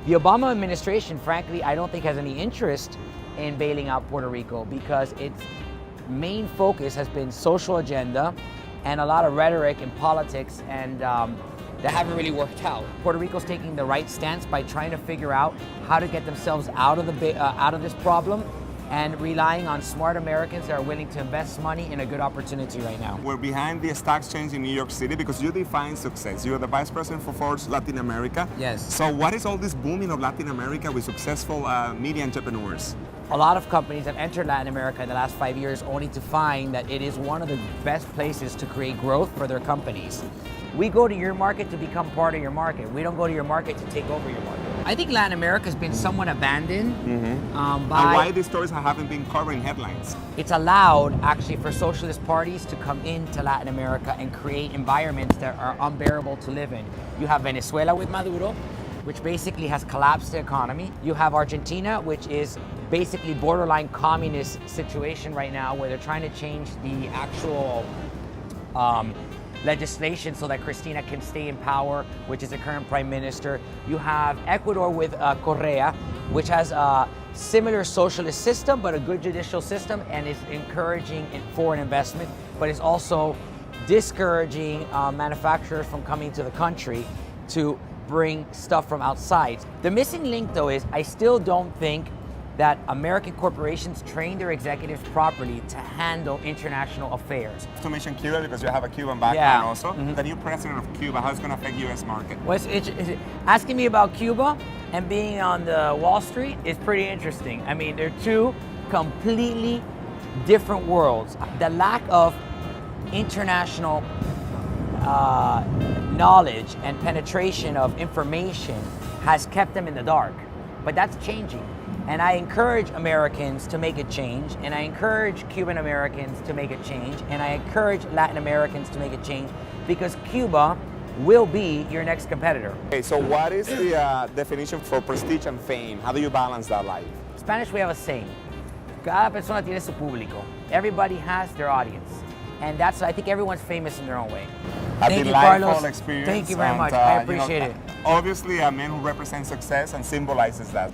The Obama administration, frankly, I don't think has any interest in bailing out Puerto Rico because its main focus has been social agenda and a lot of rhetoric and politics, and that haven't really worked out. Puerto Rico's taking the right stance by trying to figure out how to get themselves out of this problem, and relying on smart Americans that are willing to invest money in a good opportunity right now. We're behind the stock exchange in New York City because you define success. You're the vice president for Forbes Latin America. Yes. So what is all this booming of Latin America with successful media entrepreneurs? A lot of companies have entered Latin America in the last 5 years only to find that it is one of the best places to create growth for their companies. We go to your market to become part of your market. We don't go to your market to take over your market. I think Latin America has been somewhat abandoned And why these stories haven't been covering headlines? It's allowed actually for socialist parties to come into Latin America and create environments that are unbearable to live in. You have Venezuela with Maduro, which basically has collapsed the economy. You have Argentina, which is basically borderline communist situation right now, where they're trying to change the actual legislation so that Cristina can stay in power, which is the current prime minister. You have Ecuador with Correa, which has a similar socialist system, but a good judicial system, and is encouraging foreign investment, but is also discouraging manufacturers from coming to the country to bring stuff from outside. The missing link, though, is I still don't think that American corporations train their executives properly to handle international affairs. To mention Cuba, because you have a Cuban background also. Mm-hmm. The new president of Cuba, how it's going to affect U.S. market? Well, asking me about Cuba and being on the Wall Street is pretty interesting. I mean, they're two completely different worlds. The lack of international knowledge and penetration of information has kept them in the dark, but that's changing. And I encourage Americans to make a change, and I encourage Cuban Americans to make a change, and I encourage Latin Americans to make a change, because Cuba will be your next competitor. Okay, so what is the definition for prestige and fame? How do you balance that life? In Spanish, we have a saying: cada persona tiene su público. Everybody has their audience. And that's, I think everyone's famous in their own way. Thank you, Carlos. Experience. Thank you very much. I appreciate it. Obviously, a man who represents success and symbolizes that.